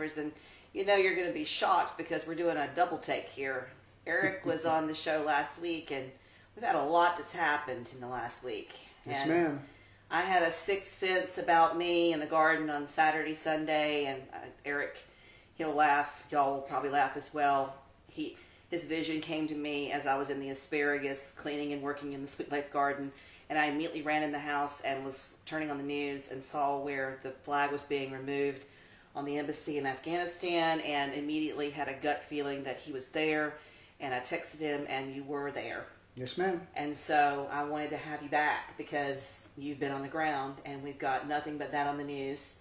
And you're going to be shocked because we're doing a double take here. Eric was on the show last week, and we've had a lot that's happened in the last week. Yes, and ma'am. I had a sixth sense about me in the garden on Saturday, Sunday, and Eric, he'll laugh. Y'all will probably laugh as well. His vision came to me as I was in the asparagus cleaning and working in the Sweet Life garden, and I immediately ran in the house and was turning on the news and saw where the flag was being removed on the embassy in Afghanistan, and immediately had a gut feeling that he was there, and I texted him, and you were there. Yes, ma'am. And so I wanted to have you back because you've been on the ground, and we've got nothing but that on the news.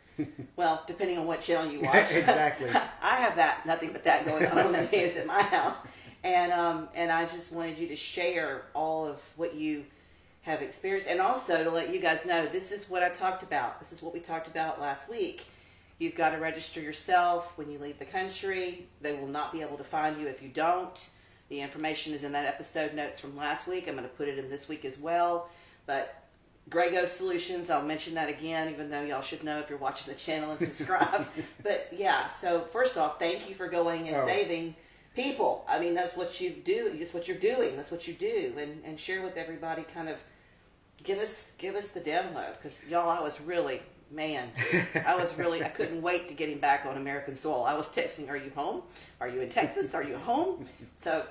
Well, depending on what channel you watch. Exactly. I have nothing but that going on the news at my house. And I just wanted you to share all of what you have experienced, and also to let you guys know this is what I talked about. This is what we talked about last week. You've got to register yourself when you leave the country. They will not be able to find you if you don't. The information is in that episode notes from last week. I'm going to put it in this week as well. But Grey Ghost Solutions, I'll mention that again, even though y'all should know if you're watching the channel and subscribe. But yeah, so first off, thank you for going and saving people. I mean, that's what you do. That's what you're doing. That's what you do. And share with everybody, kind of give us the download. Because y'all, I couldn't wait to get him back on American soil. I was texting, are you home? Are you in Texas? Are you home? So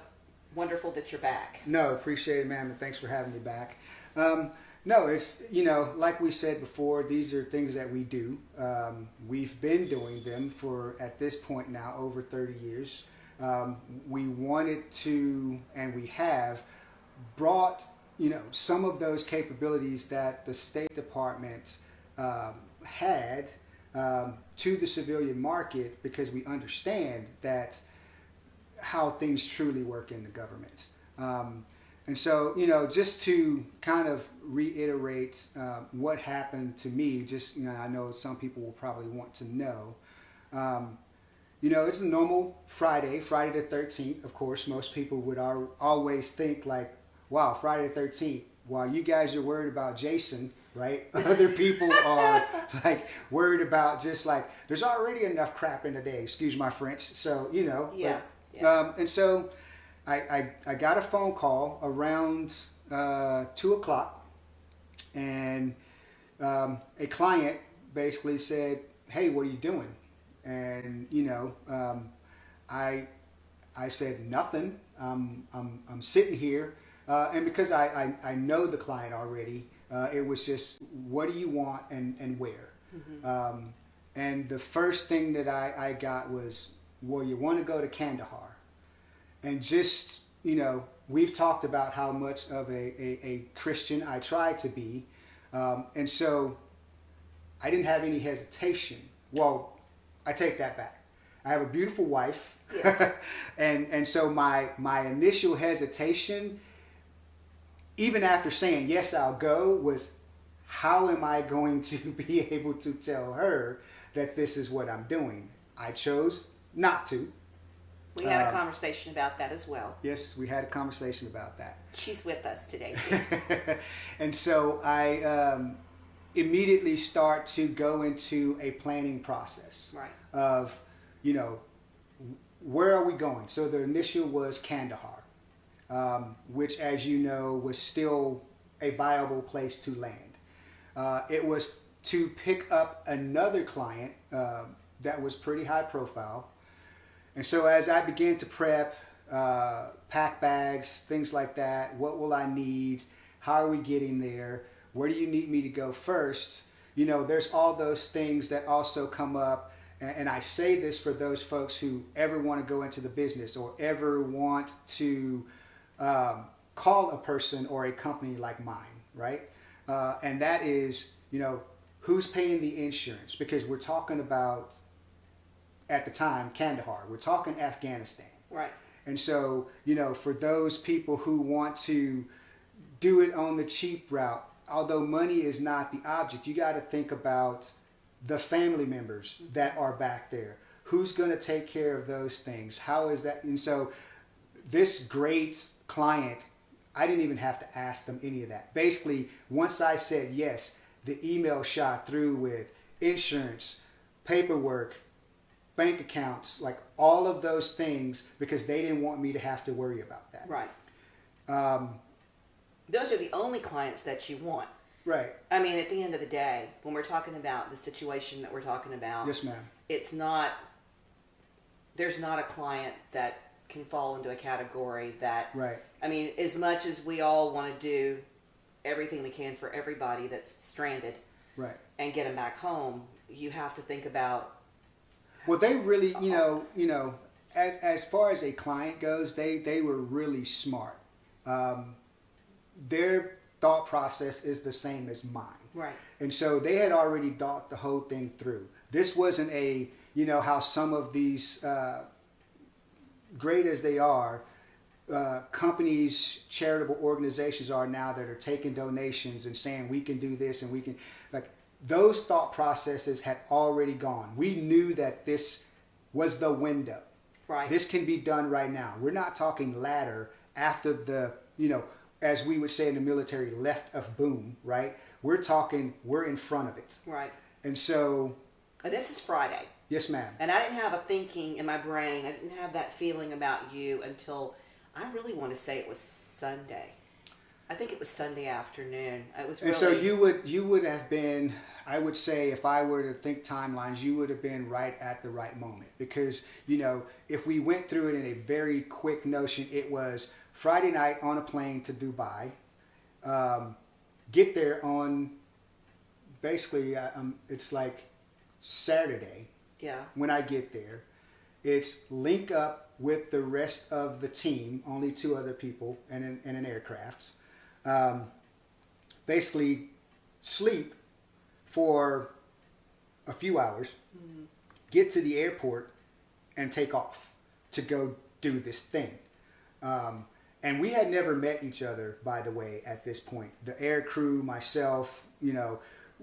wonderful that you're back. No, appreciate it, ma'am, and thanks for having me back. No, it's, like we said before, these are things that we do. We've been doing them for, at this point now, over 30 years. We wanted to, and we have, brought, some of those capabilities that the State Department had to the civilian market, because we understand that how things truly work in the government. And so, just to kind of reiterate what happened to me, just, I know some people will probably want to know. It's a normal Friday the 13th. Of course, most people would always think like, wow, Friday the 13th, while you guys are worried about Jason, right? Other people are like worried about just like, there's already enough crap in the day, excuse my French. So, Yeah. And so I got a phone call around 2 o'clock, and a client basically said, hey, what are you doing? And, I said, nothing. I'm sitting here. And because I know the client already, it was just, what do you want and where? Mm-hmm. And the first thing that I got was, well, you want to go to Kandahar. And just, we've talked about how much of a Christian I try to be. And so I didn't have any hesitation. Well, I take that back. I have a beautiful wife. Yes. and so my initial hesitation, even after saying, yes, I'll go, was how am I going to be able to tell her that this is what I'm doing? I chose not to. We had a conversation about that as well. Yes, we had a conversation about that. She's with us today. And so I immediately start to go into a planning process. Right. Of, where are we going? So the initial was Kandahar, which, as you know, was still a viable place to land. It was to pick up another client that was pretty high profile. And so as I began to prep, pack bags, things like that, what will I need? How are we getting there? Where do you need me to go first? There's all those things that also come up. And I say this for those folks who ever want to go into the business or ever want to call a person or a company like mine, right? And that is, who's paying the insurance? Because we're talking about, at the time, Kandahar. We're talking Afghanistan. Right. And so, for those people who want to do it on the cheap route, although money is not the object, you got to think about the family members that are back there. Who's going to take care of those things? How is that? And so this great client, I didn't even have to ask them any of that. Basically, once I said yes, the email shot through with insurance, paperwork, bank accounts, like all of those things, because they didn't want me to have to worry about that. Right. Um, Those are the only clients that you want. right. I mean, at the end of the day, when we're talking about the situation that we're talking about, Yes, ma'am. it's not, there's not a client that can fall into a category that, Right. I mean, as much as we all want to do everything we can for everybody that's stranded Right. and get them back home, you have to think about. Well, they really, as far as a client goes, they were really smart. Their thought process is the same as mine. Right. And so they had already thought the whole thing through. This wasn't a, how some of these, great as they are, companies, charitable organizations are now that are taking donations and saying we can do this and we can, like, those thought processes had already gone. We knew that this was the window. Right. This can be done right now. We're not talking latter after the, as we would say in the military, left of boom, right? We're talking, we're in front of it. Right. And so. And this is Friday. Yes, ma'am. And I didn't have a thinking in my brain. I didn't have that feeling about you until, I really want to say it was Sunday. I think it was Sunday afternoon. It was really. And so you would have been, I would say, if I were to think timelines, you would have been right at the right moment. Because, if we went through it in a very quick notion, it was Friday night on a plane to Dubai, get there on, basically, it's like Saturday. Yeah. When I get there, it's link up with the rest of the team, only 2 other people and an aircraft. Basically, sleep for a few hours, get to the airport, and take off to go do this thing. And we had never met each other, by the way, at this point. The air crew, myself,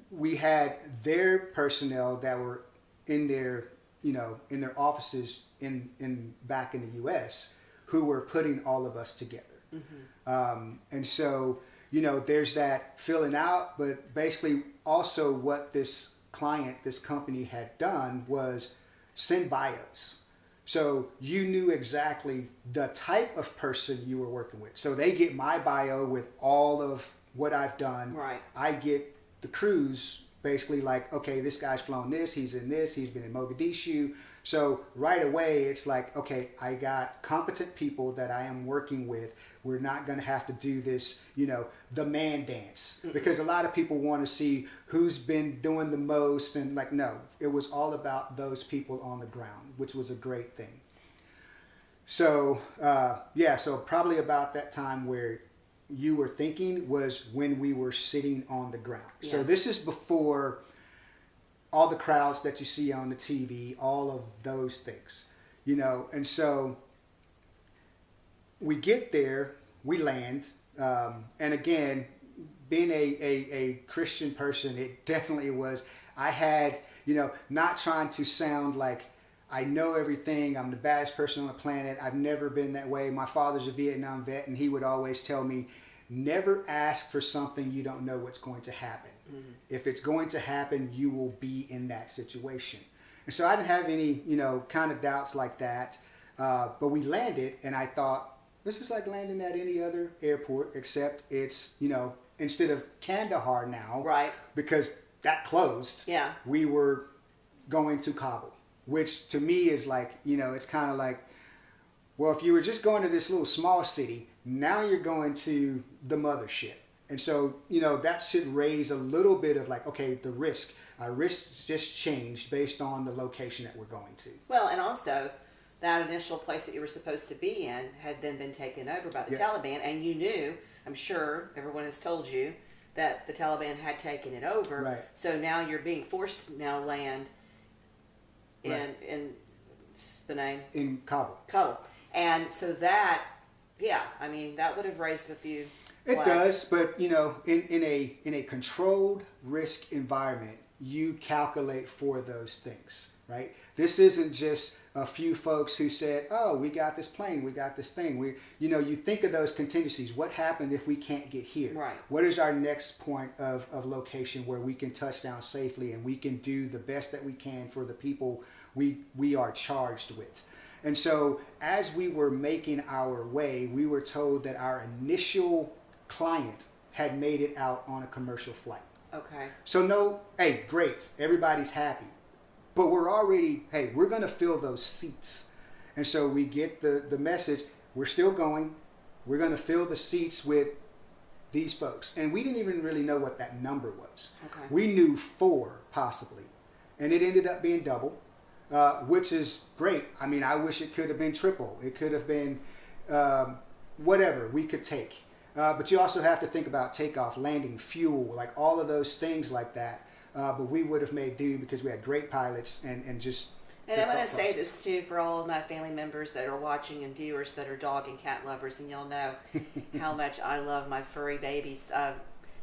we had their personnel that were in their, in their offices in back in the U.S. who were putting all of us together. Mm-hmm. And so, there's that filling out, but basically also what this client, this company had done was send bios. So you knew exactly the type of person you were working with. So they get my bio with all of what I've done. Right. I get the crews basically like, okay, this guy's flown this, he's in this, he's been in Mogadishu. So right away, it's like, okay, I got competent people that I am working with. We're not going to have to do this, the man dance. Mm-hmm. Because a lot of people want to see who's been doing the most. And like, no, it was all about those people on the ground, which was a great thing. So, so probably about that time where you were thinking was when we were sitting on the ground. Yeah. So this is before all the crowds that you see on the TV, all of those things, and so we get there, we land, and again, being a Christian person, it definitely was, I had, not trying to sound like I know everything, I'm the baddest person on the planet, I've never been that way. My father's a Vietnam vet, and he would always tell me, never ask for something you don't know what's going to happen. Mm-hmm. If it's going to happen, you will be in that situation. And so I didn't have any, kind of doubts like that. But we landed, and I thought, this is like landing at any other airport, except it's, instead of Kandahar now, right? Because that closed. Yeah. We were going to Kabul, which to me is like, it's kind of like, well, if you were just going to this little small city, now you're going to the mothership. And so, that should raise a little bit of like, okay, the risk. Our risks just changed based on the location that we're going to. Well, and also, that initial place that you were supposed to be in had then been taken over by the Taliban. And you knew, I'm sure everyone has told you, that the Taliban had taken it over. Right. So now you're being forced to now land in the name? In Kabul. Kabul. And so that, that would have raised a few It flags. does, but in a controlled risk environment, you calculate for those things, right? This isn't just a few folks who said, "Oh, we got this plane, we got this thing." You think of those contingencies. What happened if we can't get here? Right. What is our next point of location where we can touch down safely and we can do the best that we can for the people we are charged with. And so as we were making our way, we were told that our initial client had made it out on a commercial flight. Okay. So no, hey, great, everybody's happy. But we're already, hey, we're going to fill those seats. And so we get the message, we're still going. We're going to fill the seats with these folks. And we didn't even really know what that number was. Okay. We knew 4 possibly. And it ended up being double, which is great. I mean, I wish it could have been triple. It could have been whatever we could take. But you also have to think about takeoff, landing, fuel, like all of those things like that. But we would have made do because we had great pilots and just... And I'm going to say this too for all of my family members that are watching and viewers that are dog and cat lovers, and y'all know how much I love my furry babies. There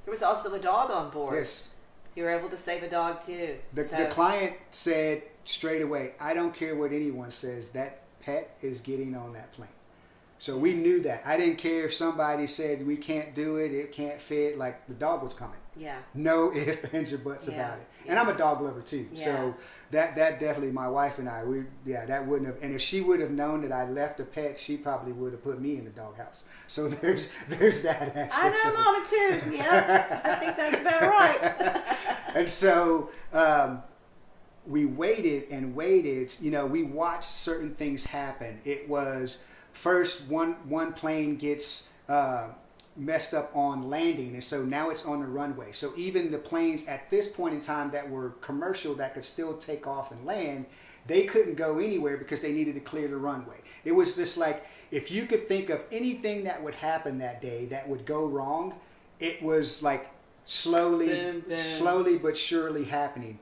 was also a dog on board. Yes. You were able to save a dog too. The client said straight away, I don't care what anyone says, that pet is getting on that plane. So we knew that. I didn't care if somebody said we can't do it, it can't fit, like the dog was coming. Yeah. No ifs, ands, or buts about it. And I'm a dog lover too. Yeah. So that definitely, my wife and I, that wouldn't have, and if she would have known that I left a pet, she probably would have put me in the doghouse. So there's that aspect. I know Mama too. Yeah. I think that's about right. And so we waited and waited. You know, we watched certain things happen. It was first one plane gets messed up on landing, and so now it's on the runway. So even the planes at this point in time that were commercial that could still take off and land, they couldn't go anywhere because they needed to clear the runway. It was just like, if you could think of anything that would happen that day that would go wrong, it was like slowly but surely happening.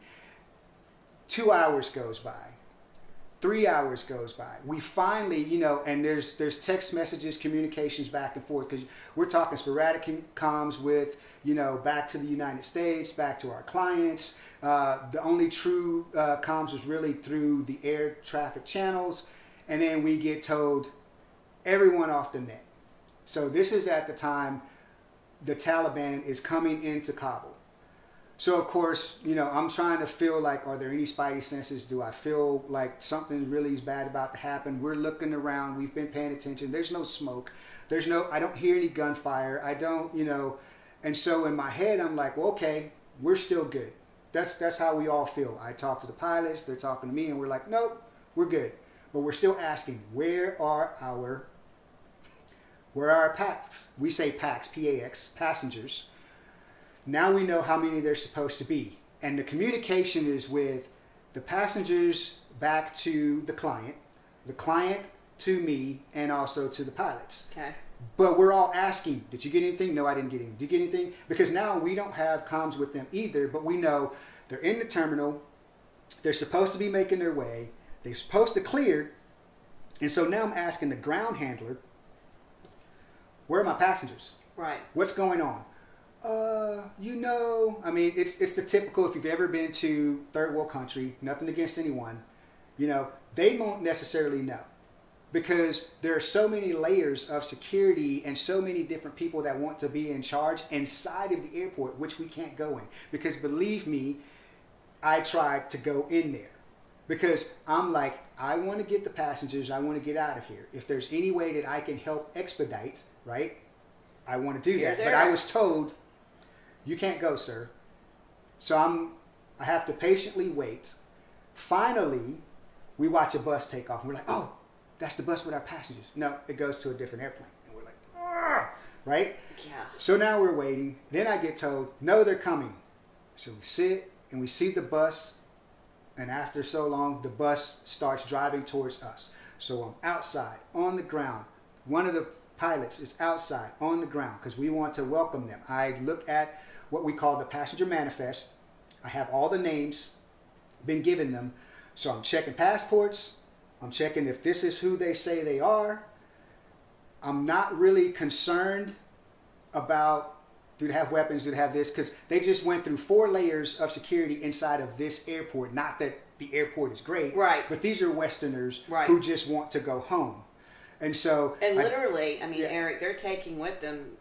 2 hours goes by. 3 hours goes by. We finally, you know, and there's text messages, communications back and forth, because we're talking sporadic comms with, you know, back to the United States, back to our clients. The only true comms was really through the air traffic channels. And then we get told, everyone off the net. So this is at the time the Taliban is coming into Kabul. So of course, you know, I'm trying to feel like, are there any spidey senses? Do I feel like something really is bad about to happen? We're looking around. We've been paying attention. There's no smoke. I don't hear any gunfire. I don't, you know. And so in my head, I'm like, well, okay, we're still good. That's how we all feel. I talk to the pilots. They're talking to me, and we're like, nope, we're good. But we're still asking, where are our packs? We say packs, P-A-X, passengers. Now we know how many there's supposed to be. And the communication is with the passengers back to the client to me, and also to the pilots. Okay. But we're all asking, did you get anything? No, I didn't get anything. Did you get anything? Because now we don't have comms with them either, but we know they're in the terminal. They're supposed to be making their way. They're supposed to clear. And so now I'm asking the ground handler, where are my passengers? Right. What's going on? You know, I mean, it's the typical, if you've ever been to third world country, nothing against anyone, you know, they won't necessarily know, because there are so many layers of security and so many different people that want to be in charge inside of the airport, which we can't go in. Because believe me, I tried to go in there because I'm like, I want to get the passengers, I want to get out of here. If there's any way that I can help expedite, right, I want to do that. But I was told, you can't go, sir. So I have to patiently wait. Finally, we watch a bus take off, and we're like, oh, that's the bus with our passengers. No, it goes to a different airplane. And we're like, argh! Right? Yeah. So now we're waiting. Then I get told, no, they're coming. So we sit and we see the bus, and after so long, the bus starts driving towards us. So I'm outside on the ground. One of the pilots is outside on the ground because we want to welcome them. I look at what we call the passenger manifest. I have all the names been given them. So I'm checking passports. I'm checking if this is who they say they are. I'm not really concerned about, do they have weapons, do they have this? Because they just went through 4 layers of security inside of this airport. Not that the airport is great, right? But these are Westerners right. who just want to go home. And so... And literally, I mean, yeah. Eric, they're taking with them...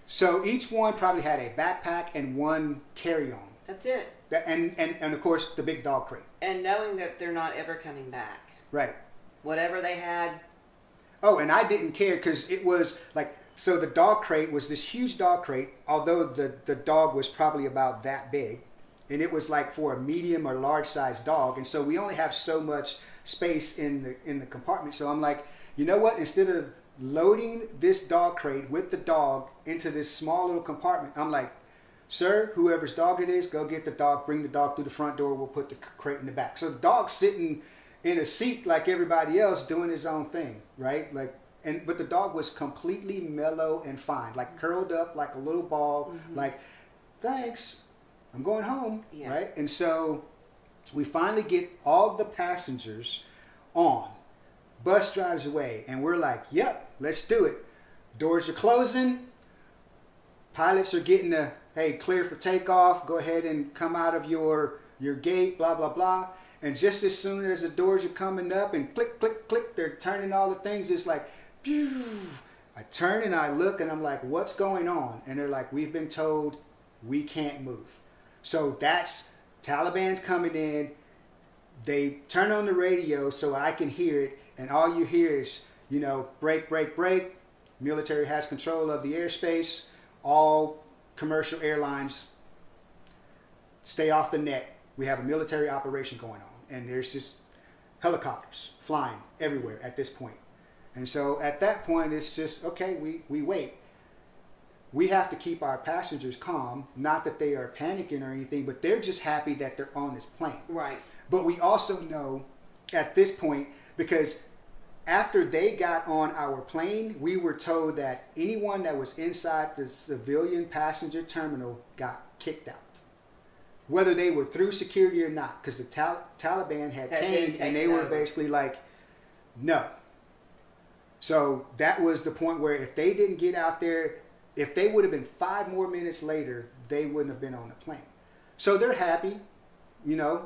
So each one probably had a backpack and one carry-on. That's it. And of course the big dog crate. And knowing that they're not ever coming back. Right. Whatever they had. Oh, and I didn't care because it was like, so the dog crate was this huge dog crate, although the dog was probably about that big. And it was like for a medium or large sized dog. And so we only have so much space in the compartment. So I'm like, you know what? Instead of loading this dog crate with the dog into this small little compartment, I'm like, sir, whoever's dog it is, go get the dog, bring the dog through the front door, we'll put the crate in the back. So the dog's sitting in a seat like everybody else doing his own thing, right? But the dog was completely mellow and fine, like curled up like a little ball, like, thanks, I'm going home, right? And so we finally get all the passengers on. Bus drives away, and we're like, yep, let's do it. Doors are closing. Pilots are getting hey, clear for takeoff. Go ahead and come out of your gate, blah, blah, blah. And just as soon as the doors are coming up and click, click, click, they're turning all the things. It's like, pew. I turn and I look, and I'm like, what's going on? And they're like, we've been told we can't move. So that's Taliban's coming in. They turn on the radio so I can hear it. And all you hear is, break, break, break. Military has control of the airspace. All commercial airlines stay off the net. We have a military operation going on. And there's just helicopters flying everywhere at this point. And so at that point, it's just, okay, we wait. We have to keep our passengers calm. Not that they are panicking or anything, but they're just happy that they're on this plane. Right. But we also know at this point, because after they got on our plane, we were told that anyone that was inside the civilian passenger terminal got kicked out. Whether they were through security or not, because the Taliban had came and they were basically like, no. So that was the point where if they didn't get out there, if they would have been 5 more minutes later, they wouldn't have been on the plane. So they're happy.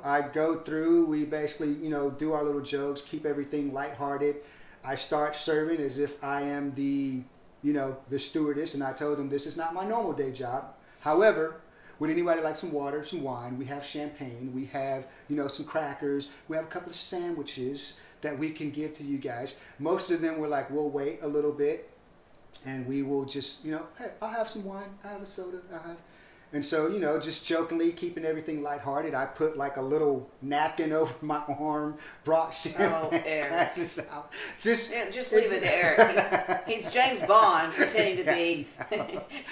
I go through, we basically, do our little jokes, keep everything lighthearted. I start serving as if I am the stewardess, and I told them this is not my normal day job. However, would anybody like some water, some wine? We have champagne, we have, some crackers, we have a couple of sandwiches that we can give to you guys. Most of them were like, we'll wait a little bit, and we will just, hey, I'll have some wine, I have a soda, And so, just jokingly keeping everything lighthearted, I put like a little napkin over my arm, brought champagne glasses out. Just leave it to Eric. He's James Bond pretending to be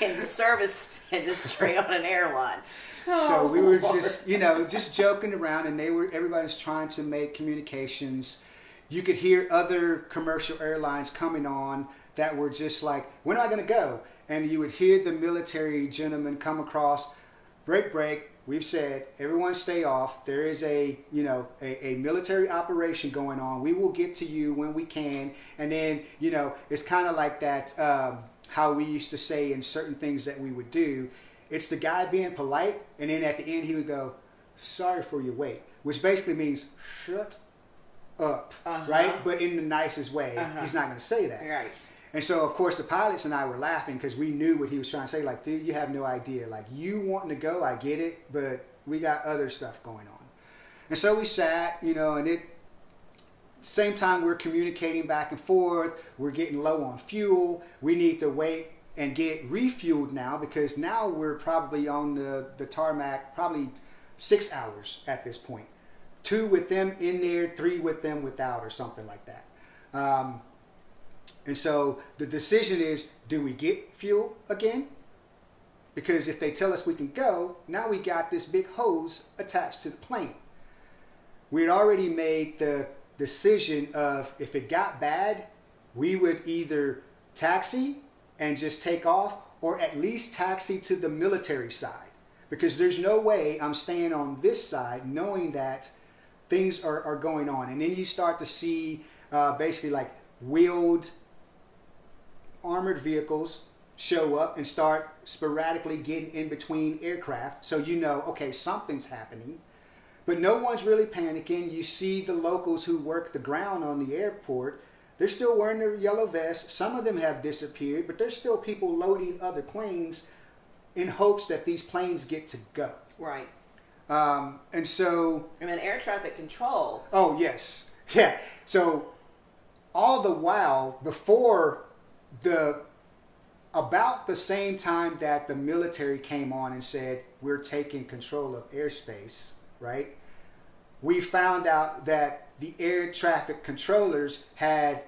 in the service industry on an airline. So we were just, just joking around, and everybody's trying to make communications. You could hear other commercial airlines coming on that were just like, when am I going to go? And you would hear the military gentlemen come across, break, break. We've said, everyone stay off. There is a military operation going on. We will get to you when we can. And then, it's kind of like that, how we used to say in certain things that we would do. It's the guy being polite. And then at the end, he would go, sorry for your wait, which basically means shut up, right? But in the nicest way. He's not going to say that. Right. And so, of course, the pilots and I were laughing because we knew what he was trying to say. Like, dude, you have no idea. Like, you wanting to go, I get it, but we got other stuff going on. And so we sat, and same time we're communicating back and forth. We're getting low on fuel. We need to wait and get refueled now because now we're probably on the tarmac probably 6 hours at this point. 2 with them in there, 3 with them without, or something like that. And so the decision is, do we get fuel again? Because if they tell us we can go, now we got this big hose attached to the plane. We had already made the decision of if it got bad, we would either taxi and just take off, or at least taxi to the military side. Because there's no way I'm staying on this side knowing that things are going on. And then you start to see basically like wheeled armored vehicles show up and start sporadically getting in between aircraft. So okay, something's happening. But no one's really panicking. You see the locals who work the ground on the airport. They're still wearing their yellow vests. Some of them have disappeared, but there's still people loading other planes in hopes that these planes get to go. Right. And so... And then air traffic control. Oh, yes. Yeah. So all the while, about the same time that the military came on and said, we're taking control of airspace, right? We found out that the air traffic controllers had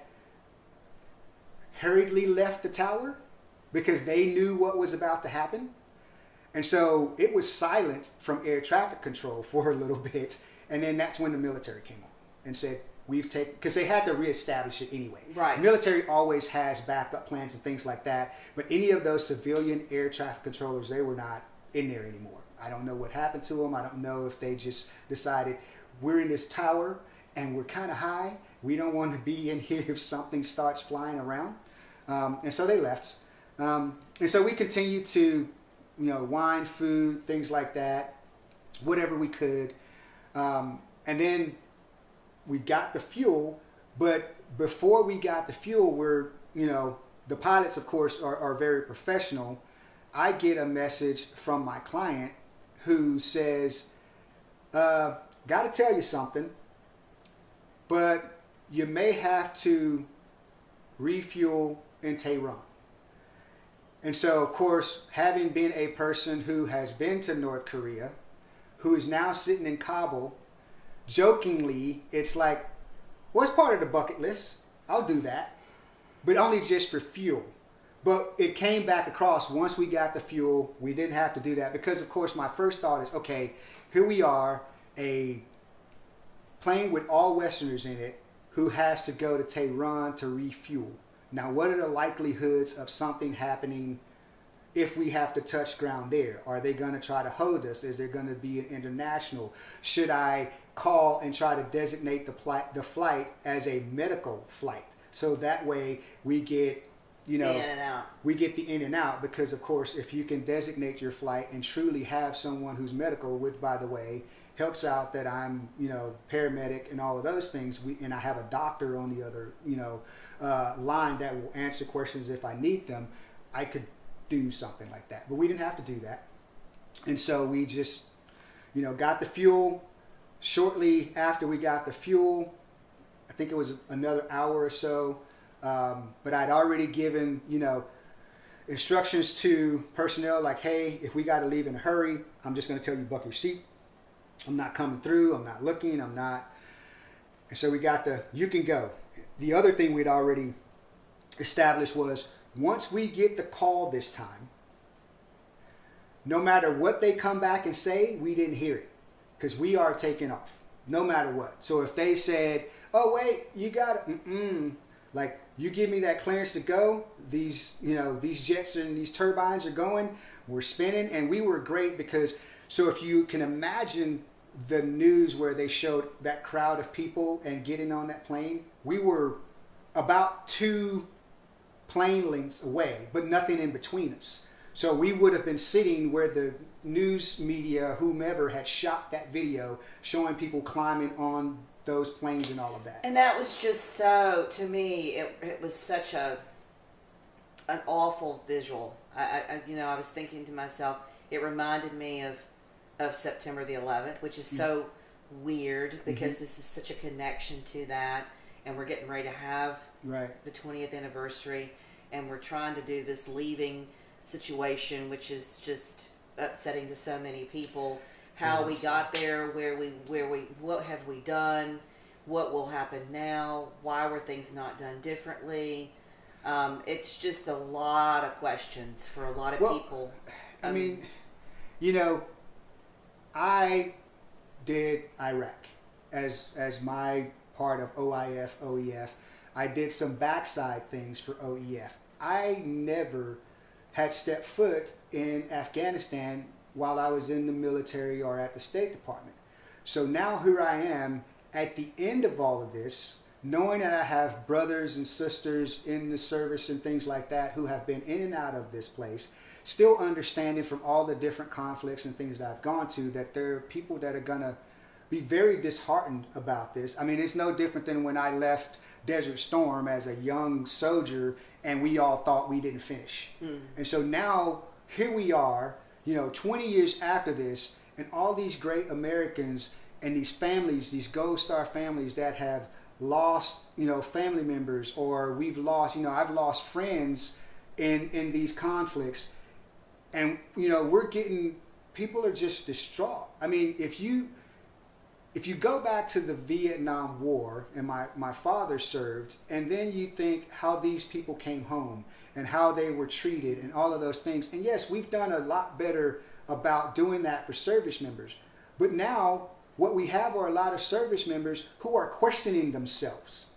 hurriedly left the tower because they knew what was about to happen. And so it was silent from air traffic control for a little bit. And then that's when the military came on and said, because they had to reestablish it anyway. Right. The military always has backup plans and things like that. But any of those civilian air traffic controllers, they were not in there anymore. I don't know what happened to them. I don't know if they just decided, we're in this tower and we're kind of high. We don't want to be in here if something starts flying around. And so they left. And so we continued to, wine, food, things like that, whatever we could. And then we got the fuel, but before we got the fuel, the pilots, of course, are very professional. I get a message from my client who says, got to tell you something, but you may have to refuel in Tehran. And so, of course, having been a person who has been to North Korea, who is now sitting in Kabul, jokingly, it's like, what's part of the bucket list? I'll do that, but only just for fuel. But it came back across once we got the fuel, we didn't have to do that because, of course, my first thought is, okay, here we are, a plane with all Westerners in it who has to go to Tehran to refuel. Now, what are the likelihoods of something happening if we have to touch ground there? Are they going to try to hold us? Is there going to be an international? Should I call and try to designate the flight as a medical flight? So that way we get, in and out. We get the in and out because, of course, if you can designate your flight and truly have someone who's medical, which, by the way, helps out that I'm, paramedic and all of those things, and I have a doctor on the other, line that will answer questions if I need them, I could do something like that. But we didn't have to do that. And so we just, got the fuel. Shortly after we got the fuel, I think it was another hour or so, but I'd already given, instructions to personnel like, hey, if we got to leave in a hurry, I'm just going to tell you buckle your seat. I'm not coming through. I'm not looking. I'm not. And so we got you can go. The other thing we'd already established was once we get the call this time, no matter what they come back and say, we didn't hear it because we are taking off no matter what. So if they said, oh, wait, you got it. Like you give me that clearance to go. These jets and these turbines are going. We're spinning. And we were great because, so if you can imagine the news where they showed that crowd of people and getting on that plane, we were about 2 plane lengths away, but nothing in between us. So we would have been sitting where the news media, whomever, had shot that video showing people climbing on those planes and all of that. And that was just so, to me, it was such an awful visual. I was thinking to myself, it reminded me of September the 11th, which is so weird because this is such a connection to that, and we're getting ready to have the 20th anniversary, and we're trying to do this leaving situation, which is just upsetting to so many people. How we got there, what have we done, what will happen now, why were things not done differently? It's just a lot of questions for a lot of people. I mean, I did Iraq as my part of OIF, OEF. I did some backside things for OEF. I never had stepped foot in Afghanistan while I was in the military or at the State Department. So now here I am at the end of all of this, knowing that I have brothers and sisters in the service and things like that who have been in and out of this place, still understanding from all the different conflicts and things that I've gone to that there are people that are going to be very disheartened about this. I mean, it's no different than when I left Desert Storm as a young soldier and we all thought we didn't finish. And so now here we are, 20 years after this, and all these great Americans and these families, these Gold Star families that have lost, family members, or we've lost, I've lost friends in these conflicts, and people are just distraught. I mean, if you go back to the Vietnam War, and my father served, and then you think how these people came home and how they were treated and all of those things, and yes, we've done a lot better about doing that for service members, but now what we have are a lot of service members who are questioning themselves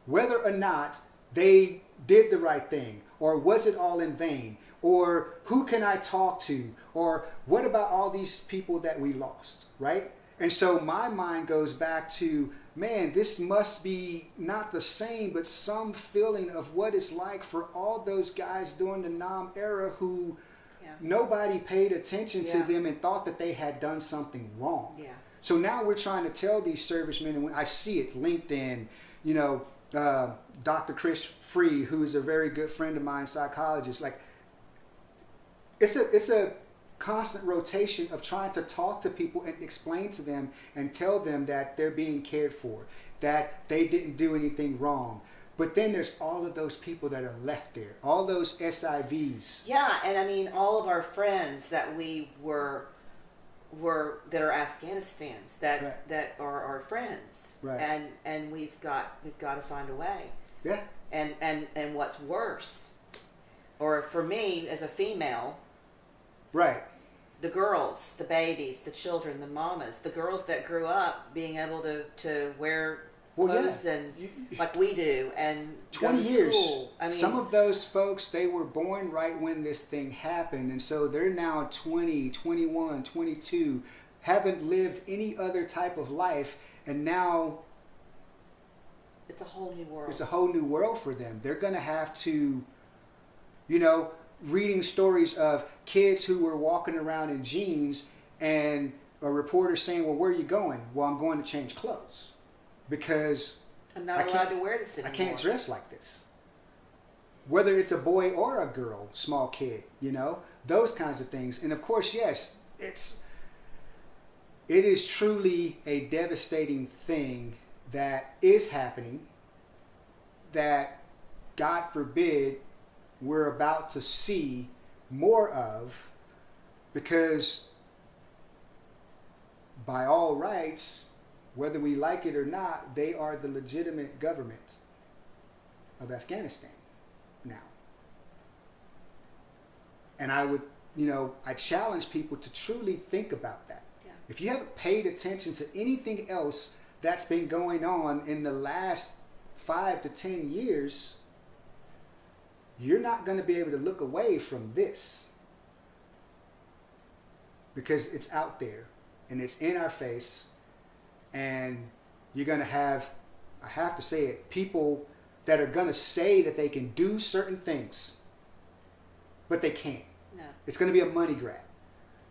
whether or not they did the right thing, or was it all in vain, or who can I talk to, or what about all these people that we lost, right? And so my mind goes back to, man, this must be not the same, but some feeling of what it's like for all those guys during the Nam era who nobody paid attention to them and thought that they had done something wrong. Yeah. So now we're trying to tell these servicemen, and I see it, LinkedIn, Dr. Chris Free, who is a very good friend of mine, psychologist, like it's a constant rotation of trying to talk to people and explain to them and tell them that they're being cared for, that they didn't do anything wrong. But then there's all of those people that are left there, all those SIVs. Yeah, and I mean, all of our friends that we were that are Afghanistans, that are our friends, right? And we've got to find a way. Yeah. And what's worse, or for me as a female, right? The girls, the babies, the children, the mamas, the girls that grew up being able to wear clothes and like we do, and 20 go to years. School. I mean, some of those folks, they were born right when this thing happened, and so they're now 20, 21, 22, haven't lived any other type of life, and now it's a whole new world. It's a whole new world for them. They're going to have to, reading stories of kids who were walking around in jeans, and a reporter saying, well, where are you going? Well, I'm going to change clothes. Because I'm not allowed to wear this anymore. I can't dress like this. Whether it's a boy or a girl, small kid, those kinds of things. And of course, yes, it is truly a devastating thing that is happening, that, God forbid, we're about to see more of, because by all rights, whether we like it or not, they are the legitimate government of Afghanistan now. And I would, I challenge people to truly think about that. Yeah. If you haven't paid attention to anything else that's been going on in the last 5 to 10 years, you're not going to be able to look away from this. Because it's out there and it's in our face. And you're going to have, I have to say it, people that are going to say that they can do certain things, but they can't. No. It's going to be a money grab.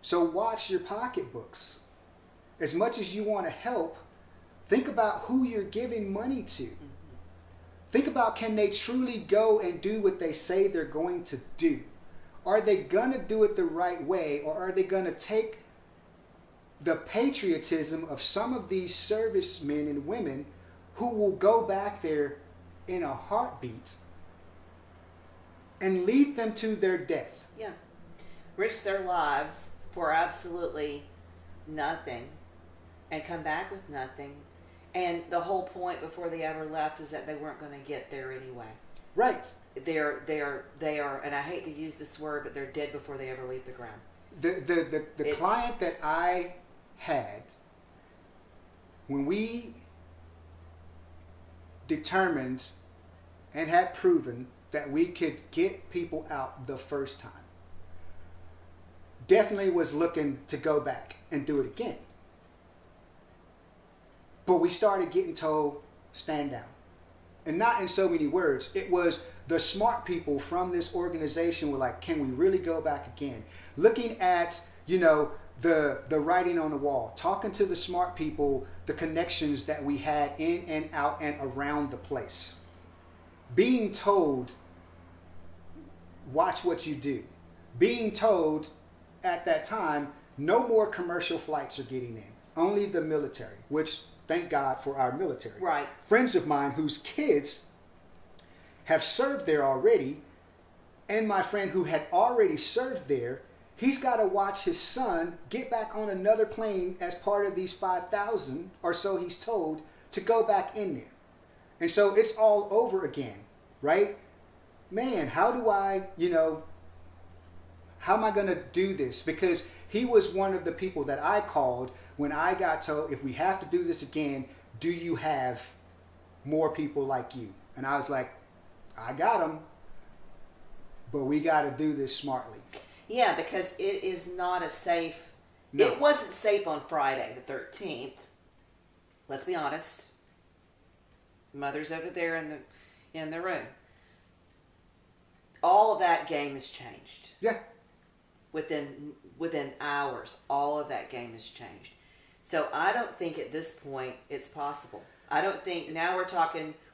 So watch your pocketbooks. As much as you want to help, think about who you're giving money to. Mm-hmm. Think about, can they truly go and do what they say they're going to do? Are they going to do it the right way, or are they going to take the patriotism of some of these servicemen and women who will go back there in a heartbeat and lead them to their death? Yeah. Risk their lives for absolutely nothing and come back with nothing. And the whole point before they ever left was that they weren't going to get there anyway. Right. They are, and I hate to use this word, but they're dead before they ever leave the ground. The client that I had, when we determined and had proven that we could get people out the first time, definitely was looking to go back and do it again. But we started getting told, stand down. And not in so many words. It was the smart people from this organization were like, can we really go back again? Looking at, the writing on the wall, talking to the smart people, the connections that we had in and out and around the place. Being told, watch what you do. Being told at that time no more commercial flights are getting in. Only the military, which thank God for our military. Right. Friends of mine whose kids have served there already, and my friend who had already served there, he's got to watch his son get back on another plane as part of these 5,000 or so he's told to go back in there. And so it's all over again, right? Man, how am I going to do this? Because he was one of the people that I called when I got told, if we have to do this again, do you have more people like you? And I was like, I got them, but we got to do this smartly. Yeah, because it is not a safe. No. It wasn't safe on Friday the 13th. Let's be honest. Mother's over there in the room. All of that game has changed. Yeah. Within hours, all of that game has changed. So I don't think at this point it's possible. I don't think now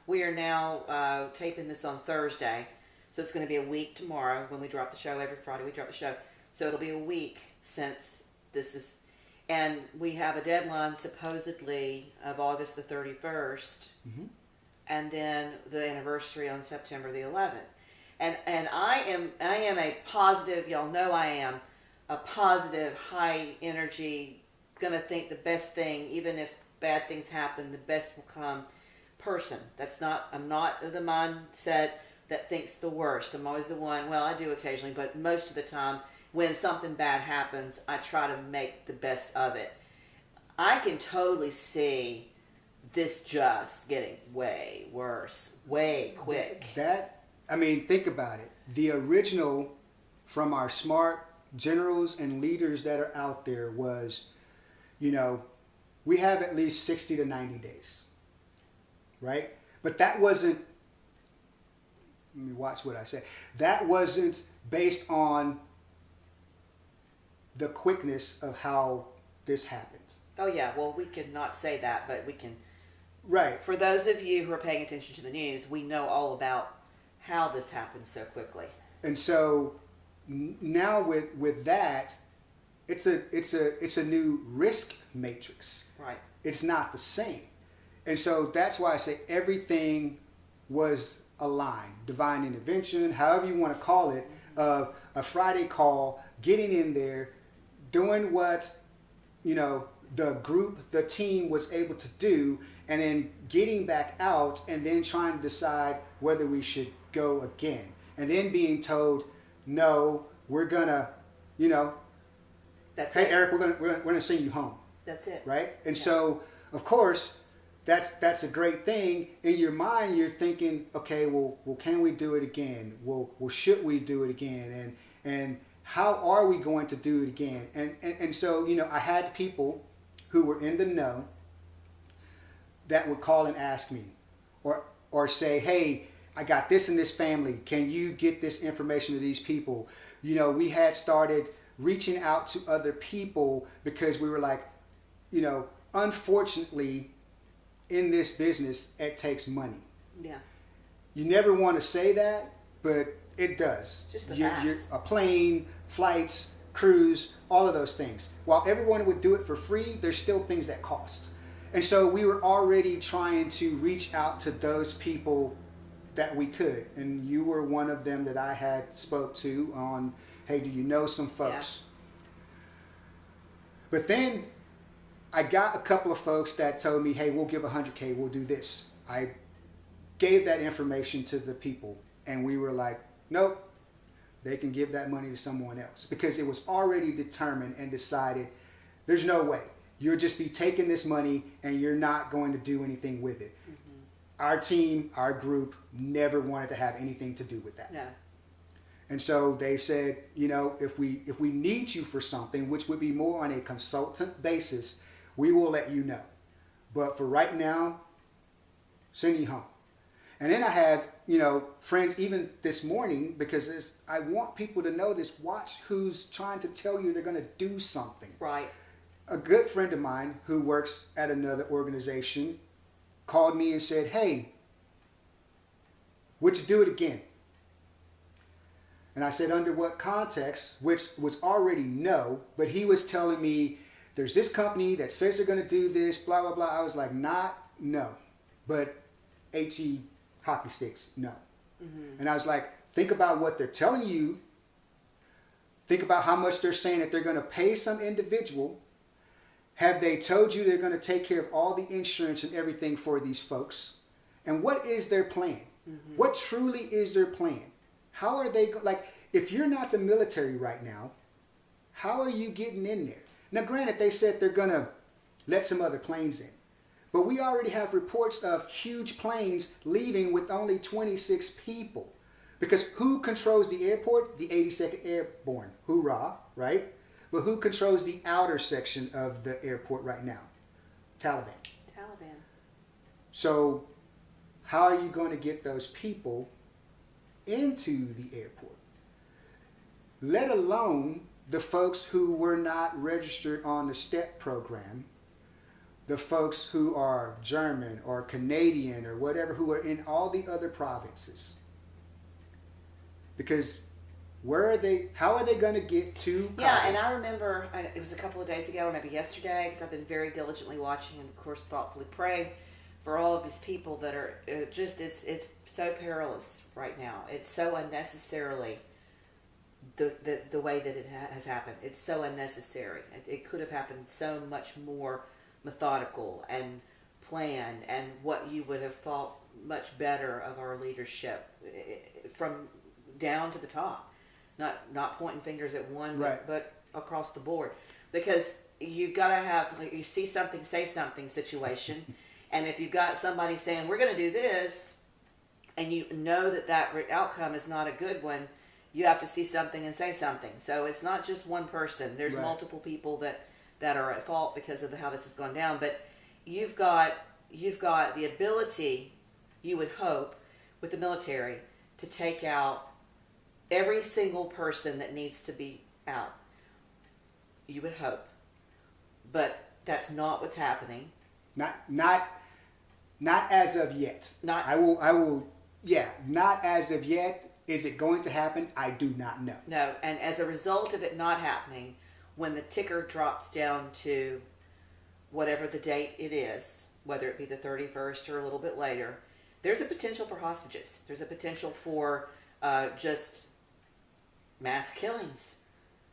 we are now taping this on Thursday. So it's going to be a week tomorrow when we drop the show. Every Friday we drop the show. So it'll be a week since this is, and we have a deadline supposedly of August the 31st, Mm-hmm. and then the anniversary on September the 11th. And I am a positive, y'all know I am, a positive, high energy, going to think the best thing, even if bad things happen, the best will come person. I'm not of the mindset that thinks the worst. I'm always the one, well, I do occasionally, but most of the time when something bad happens, I try to make the best of it. I can totally see this just getting way worse, way quick. Think about it. The original from our smart generals and leaders that are out there was, we have at least 60 to 90 days, right? But that wasn't, let me watch what I say. That wasn't based on the quickness of how this happened. Oh yeah, well we could not say that, but we can. Right. For those of you who are paying attention to the news, we know all about how this happened so quickly. And so now with that, it's a new risk matrix. Right. It's not the same. And so that's why I say everything was aligned. Divine intervention, however you want to call it, a Friday call, getting in there, doing what, the team was able to do, and then getting back out and then trying to decide whether we should go again. And then being told, no, we're gonna, That's hey it. Eric, we're gonna send you home. That's it. Right? And Yeah. so of course that's a great thing. In your mind you're thinking, okay, well can we do it again? Well should we do it again? And how are we going to do it again? And so, I had people who were in the know that would call and ask me or say, hey, I got this in this family. Can you get this information to these people? We had started reaching out to other people because we were like, unfortunately, in this business, it takes money. Yeah. You never want to say that, but it does. It's just the facts. A plane, flights, cruise, all of those things. While everyone would do it for free, there's still things that cost. And so we were already trying to reach out to those people that we could. And you were one of them that I had spoke to on, hey, do you know some folks? Yeah. But then I got a couple of folks that told me, hey, we'll give $100K, we'll do this. I gave that information to the people and we were like, nope, they can give that money to someone else, because it was already determined and decided there's no way. You'll just be taking this money and you're not going to do anything with it. Mm-hmm. Our team, our group never wanted to have anything to do with that. No. And so they said, if we need you for something, which would be more on a consultant basis, we will let you know. But for right now, send you home. And then I have, friends even this morning, because I want people to know this, watch who's trying to tell you they're going to do something. Right. A good friend of mine who works at another organization called me and said, hey, would you do it again? And I said, under what context, which was already no, but he was telling me, there's this company that says they're going to do this, blah, blah, blah. I was like, no. But HE hockey sticks, no. Mm-hmm. And I was like, think about what they're telling you. Think about how much they're saying that they're going to pay some individual. Have they told you they're going to take care of all the insurance and everything for these folks? And what is their plan? Mm-hmm. What truly is their plan? How are they, if you're not the military right now, how are you getting in there? Now, granted, they said they're going to let some other planes in. But we already have reports of huge planes leaving with only 26 people. Because who controls the airport? The 82nd Airborne. Hoorah, right? But who controls the outer section of the airport right now? Taliban. So how are you going to get those people into the airport? Let alone the folks who were not registered on the STEP program, the folks who are German or Canadian or whatever, who are in all the other provinces. Because how are they going to get to Kabul? Yeah, and I remember, it was a couple of days ago, or maybe yesterday, because I've been very diligently watching and, of course, thoughtfully praying for all of these people that are it's so perilous right now. It's so unnecessarily the way that it has happened. It's so unnecessary. It could have happened so much more methodical and planned, and what you would have thought much better of our leadership from down to the top. Not pointing fingers at one, right, but across the board. Because you've got to have, you see something, say something situation. And if you've got somebody saying, we're going to do this, and you know that outcome is not a good one, you have to see something and say something. So it's not just one person. There's right, multiple people that are at fault because of how this has gone down. But you've got the ability, you would hope, with the military to take out every single person that needs to be out. You would hope. But that's not what's happening. Not as of yet. Not as of yet. Is it going to happen? I do not know. No, and as a result of it not happening, when the ticker drops down to whatever the date it is, whether it be the 31st or a little bit later, there's a potential for hostages. There's a potential for just mass killings.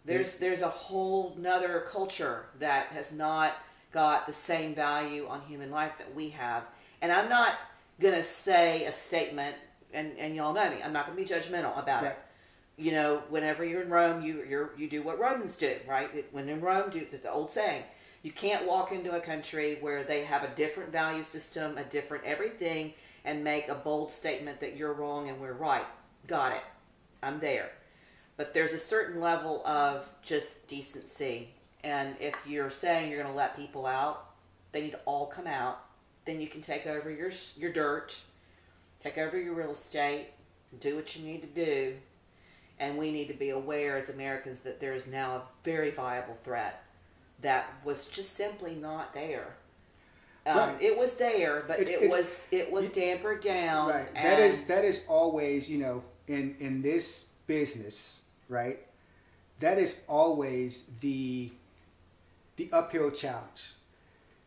There's a whole nother culture that has not got the same value on human life that we have. And I'm not going to say a statement, and y'all know me, I'm not going to be judgmental about right, it. You know, whenever you're in Rome, you do what Romans do, right? When in Rome, do the old saying. You can't walk into a country where they have a different value system, a different everything, and make a bold statement that you're wrong and we're right. Got it. I'm there. But there's a certain level of just decency. And if you're saying you're going to let people out, they need to all come out. Then you can take over your dirt, take over your real estate, do what you need to do. And we need to be aware as Americans that there is now a very viable threat that was just simply not there. Right. It was there, but it was dampered down. Right. That is always, in this business, right? That is always the uphill challenge,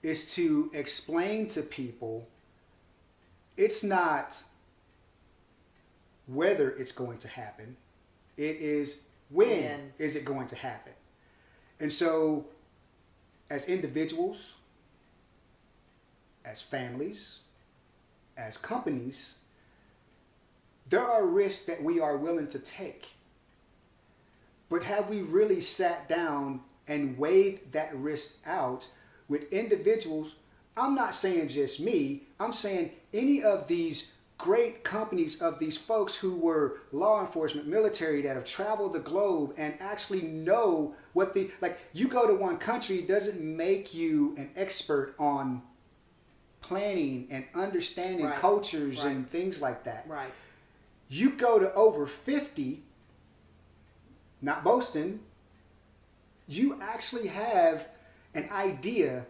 is to explain to people it's not whether it's going to happen, it is when is it going to happen. And so as individuals, as families, as companies, there are risks that we are willing to take. But have we really sat down and weighed that risk out with individuals? I'm not saying just me. I'm saying any of these great companies, of these folks who were law enforcement, military, that have traveled the globe and actually know what you go to one country doesn't make you an expert on planning and understanding right, cultures right, and things like that. Right. You go to over 50, not boasting, you actually have an idea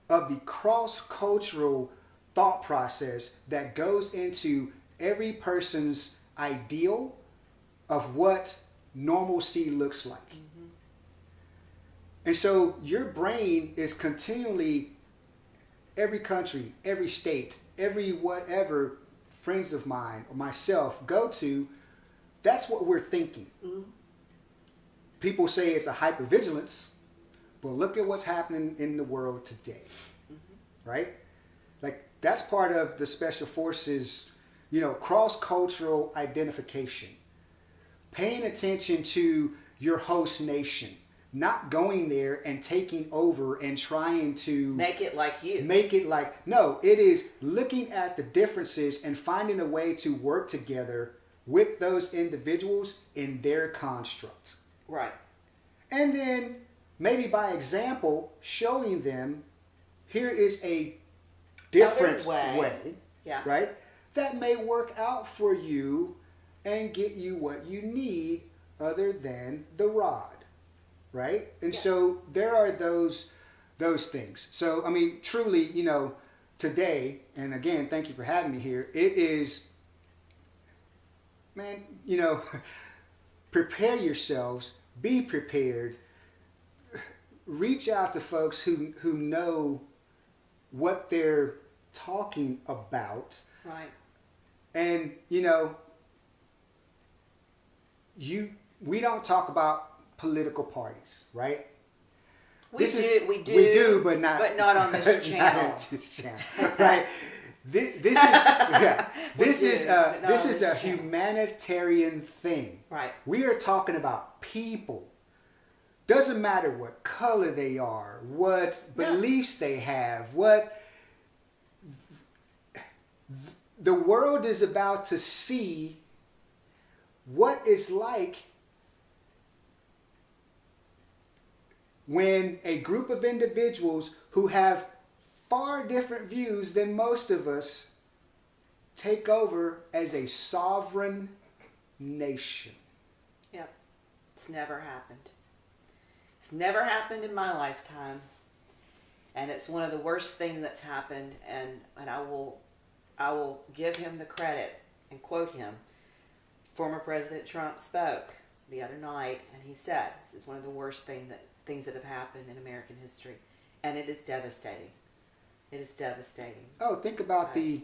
of the cross-cultural thought process that goes into every person's ideal of what normalcy looks like. And so your brain is continually, every country, every state, every whatever friends of mine or myself go to, that's what we're thinking. People say it's a hypervigilance, but look at what's happening in the world today, right? Like, that's part of the special forces, cross-cultural identification. Paying attention to your host nation. Not going there and taking over and trying to make it like you. No, it is looking at the differences and finding a way to work together with those individuals in their construct. Right. And then maybe by example, showing them here is a different way, yeah, right? That may work out for you and get you what you need other than the rod. Right? And so there are those things. So, I mean, truly, today, and again, thank you for having me here, it is, man, prepare yourselves, be prepared, reach out to folks who know what they're talking about. Right. And, we don't talk about political parties, right? We do, but not on this channel. Right? This is a humanitarian thing. Right. We are talking about people. Doesn't matter what color they are, what beliefs they have, what the world is about to see what it's like when a group of individuals who have far different views than most of us take over as a sovereign nation. Yep. It's never happened. It's never happened in my lifetime. And it's one of the worst things that's happened, and I will give him the credit and quote him. Former President Trump spoke the other night, and he said, this is one of the worst things that have happened in American history, and it is devastating. It is devastating. Oh, think about the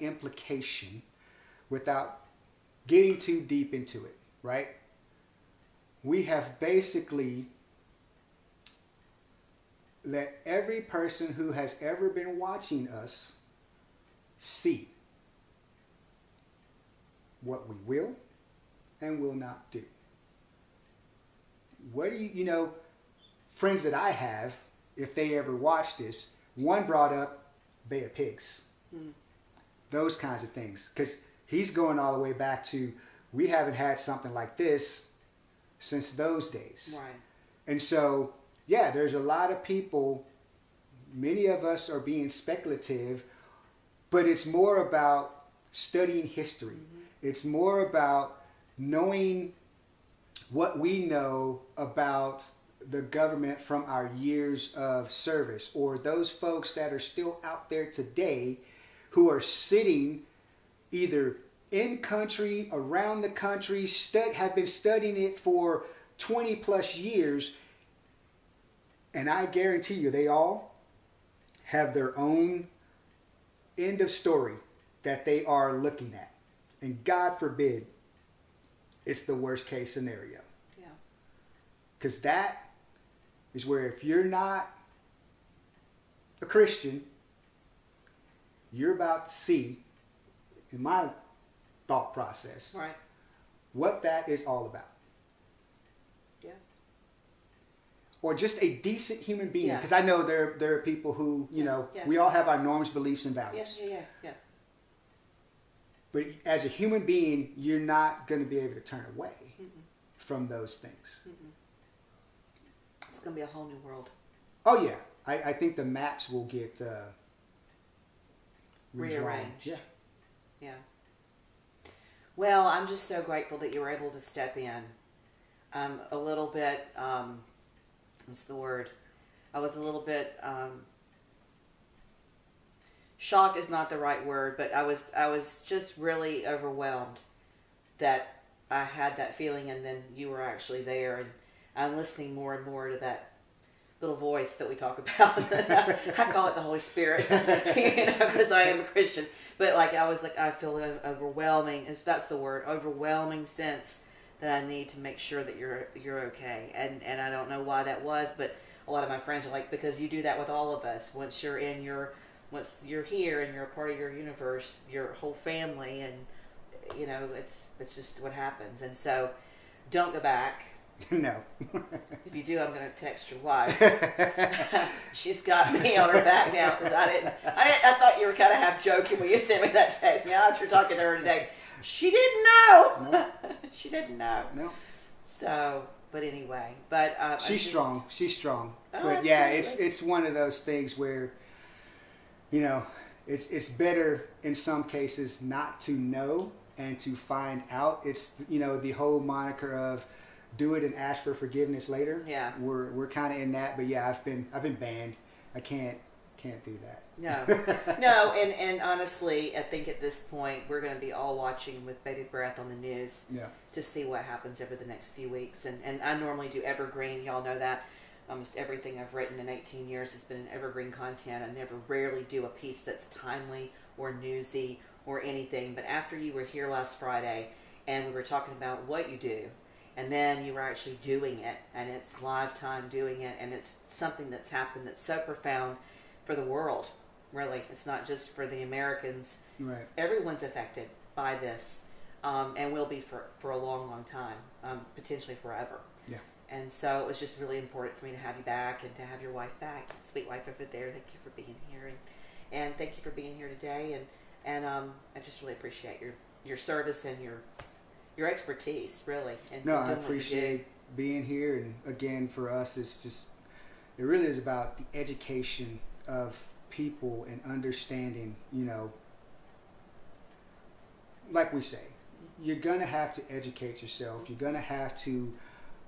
implication without getting too deep into it, right? We have basically let every person who has ever been watching us see what we will and will not do. What do you friends that I have, if they ever watch this, one brought up Bay of Pigs. Those kinds of things. Because he's going all the way back to, we haven't had something like this since those days. Right. And so, yeah, there's a lot of people, many of us are being speculative, but it's more about studying history. It's more about knowing what we know about the government from our years of service, or those folks that are still out there today who are sitting either in country, around the country, have been studying it for 20 plus years, and I guarantee you they all have their own end of story that they are looking at. And God forbid it's the worst case scenario. Yeah. Because that is where, if you're not a Christian, you're about to see, in my thought process, Right. what that is all about. Yeah. Or just a decent human being. Yeah. Because I know there are people who, Yeah. we all have our norms, beliefs, and values. Yeah. But as a human being, you're not going to be able to turn away from those things. It's going to be a whole new world. Oh, yeah. I think the maps will get Rearranged. Yeah. Well, I'm just so grateful that you were able to step in. A little bit, what's the word? I was a little bit, shocked is not the right word, but I was just really overwhelmed that I had that feeling, and then you were actually there, and I'm listening more and more to that little voice that we talk about. I call it the Holy Spirit, because I am a Christian. But like I feel an overwhelming. That's the word, overwhelming sense that I need to make sure that you're okay. And I don't know why that was, but a lot of my friends are like, because you do that with all of us. Once you're here and you're a part of your universe, your whole family, and it's just what happens. And so, don't go back. No. If you do, I'm going to text your wife. She's got me on her back now, because I thought you were kind of half joking when you sent me that text. Now that you're talking to her today, she didn't know. No. She didn't know. No. So, but anyway, but she's strong. She's strong. Oh, but yeah, absolutely. it's one of those things where, it's better in some cases not to know and to find out. It's the whole moniker of do it and ask for forgiveness later. Yeah. We're kind of in that, but yeah, I've been banned. I can't do that. No, and honestly, I think at this point we're going to be all watching with bated breath on the news to see what happens over the next few weeks. And I normally do evergreen. Y'all know that. Almost everything I've written in 18 years has been evergreen content. I rarely do a piece that's timely or newsy or anything. But after you were here last Friday and we were talking about what you do, and then you were actually doing it, and it's live time doing it, and it's something that's happened that's so profound for the world. Really, it's not just for the Americans. Right. Everyone's affected by this, and will be for a long, long time, potentially forever. Yeah. And so it was just really important for me to have you back and to have your wife back, sweet wife over there. Thank you for being here, and thank you for being here today. And I just really appreciate your service and your expertise, really. And no, I appreciate being here. And again, for us, it really is about the education of people and understanding, like we say, you're going to have to educate yourself. You're going to have to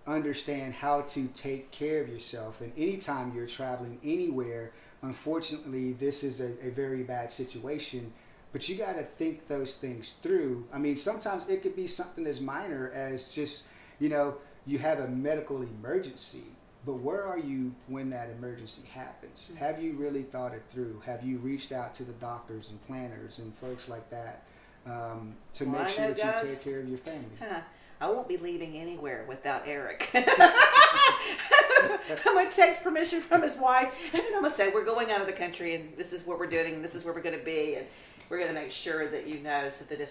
understand how to take care of yourself. And anytime you're traveling anywhere, unfortunately, this is a very bad situation. But you got to think those things through. I mean, sometimes it could be something as minor as just, you have a medical emergency. But where are you when that emergency happens? Mm-hmm. Have you really thought it through? Have you reached out to the doctors and planners and folks like that to make sure that you take care of your family? I won't be leaving anywhere without Eric. I'm going to text permission from his wife, and then I'm going to say, we're going out of the country, and this is what we're doing, and this is where we're going to be, and we're going to make sure that so that if